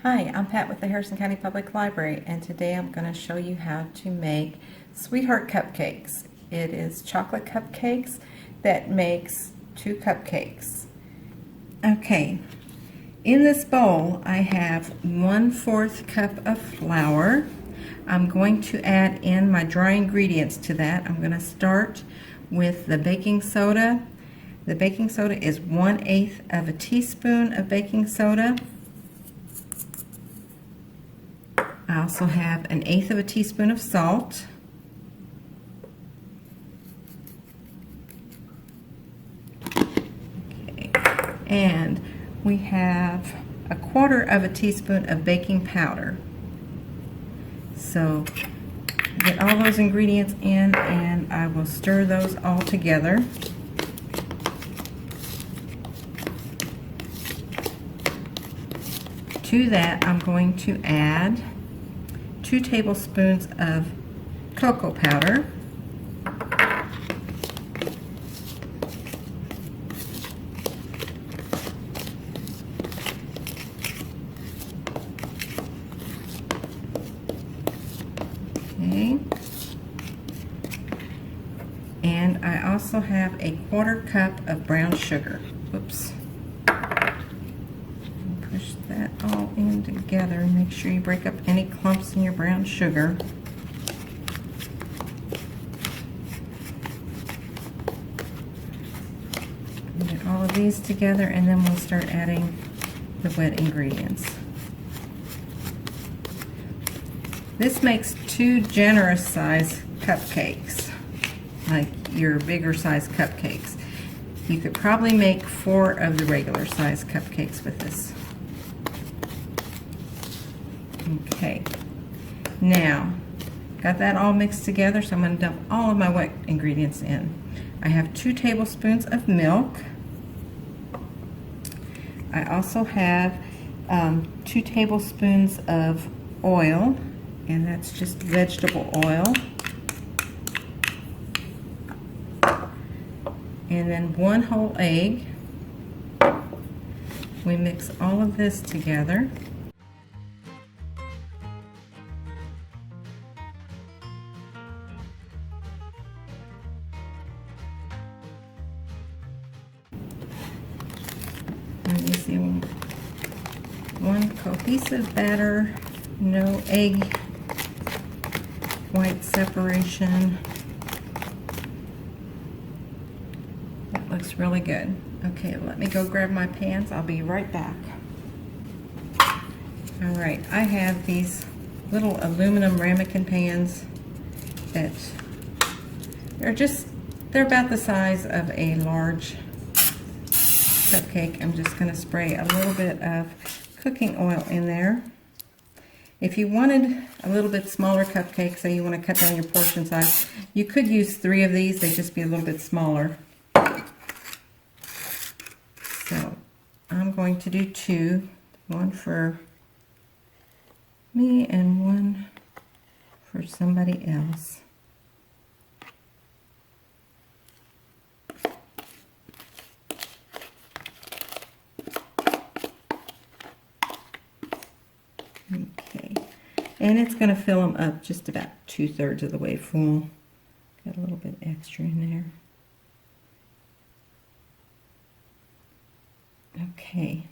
Hi, I'm Pat with the Harrison County Public Library, and today I'm going to show you how to make Sweetheart Cupcakes. It is chocolate cupcakes that makes 2 cupcakes. Okay, in this bowl I have 1/4 cup of flour. I'm going to add in my dry ingredients to that. I'm going to start with the baking soda. The baking soda is 1/8 of a teaspoon of baking soda. I also have 1/8 of a teaspoon of salt. Okay. And we have 1/4 of a teaspoon of baking powder. So get all those ingredients in and I will stir those all together. To that I'm going to add 2 tablespoons of cocoa powder, okay, and I also have 1/4 cup of brown sugar. Whoops. Push that all in together and make sure you break up any clumps in your brown sugar. Get all of these together and then we'll start adding the wet ingredients. This makes 2 generous size cupcakes, like your bigger size cupcakes. You could probably make 4 of the regular size cupcakes with this. Okay, now got that all mixed together, so I'm going to dump all of my wet ingredients in. I have 2 tablespoons of milk. I also have 2 tablespoons of oil, and that's just vegetable oil. And then 1 whole egg. We mix all of this together. And you see 1 cohesive batter, no egg white separation. That looks really good. Okay, let me go grab my pans. I'll be right back. All right, I have these little aluminum ramekin pans that they're about the size of a large cupcake. I'm just going to spray a little bit of cooking oil in there. If you wanted a little bit smaller cupcake, say you want to cut down your portion size, you could use 3 of these. They'd just be a little bit smaller. So I'm going to do 2, 1 for me and 1 for somebody else. Okay, and it's going to fill them up just about 2/3 of the way full. Got a little bit extra in there. Okay,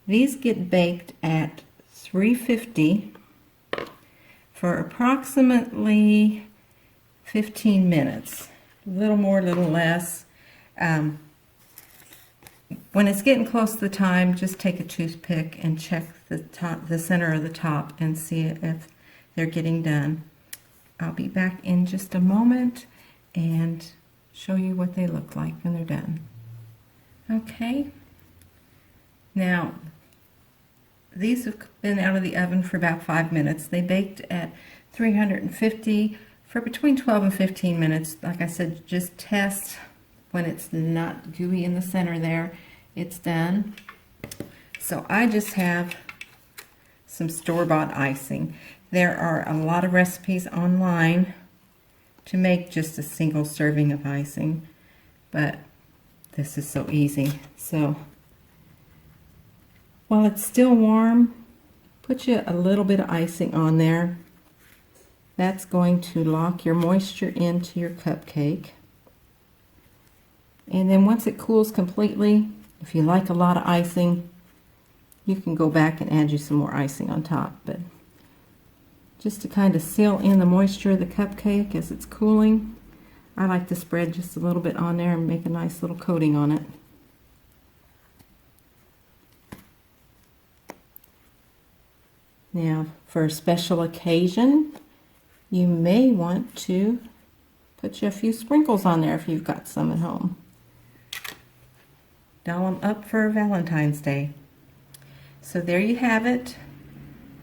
these get baked at 350 for approximately 15 minutes. A little more, a little less. When it's getting close to the time, just take a toothpick and check the center of the top and see if they're getting done. I'll be back in just a moment and show you what they look like when they're done. Okay. Now, these have been out of the oven for about 5 minutes. They baked at 350 for between 12 and 15 minutes. Like I said, just test when it's not gooey in the center there. It's done. So I just have some store-bought icing. There are a lot of recipes online to make just a single serving of icing, but this is so easy. So while it's still warm, put you a little bit of icing on there. That's going to lock your moisture into your cupcake. And then once it cools completely, if you like a lot of icing, you can go back and add you some more icing on top. But just to kind of seal in the moisture of the cupcake as it's cooling, I like to spread just a little bit on there and make a nice little coating on it. Now, for a special occasion, you may want to put you a few sprinkles on there if you've got some at home. Doll them up for Valentine's Day. So there you have it.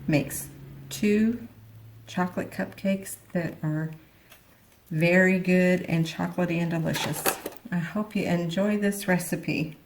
Makes 2 chocolate cupcakes that are very good and chocolatey and delicious. I hope you enjoy this recipe.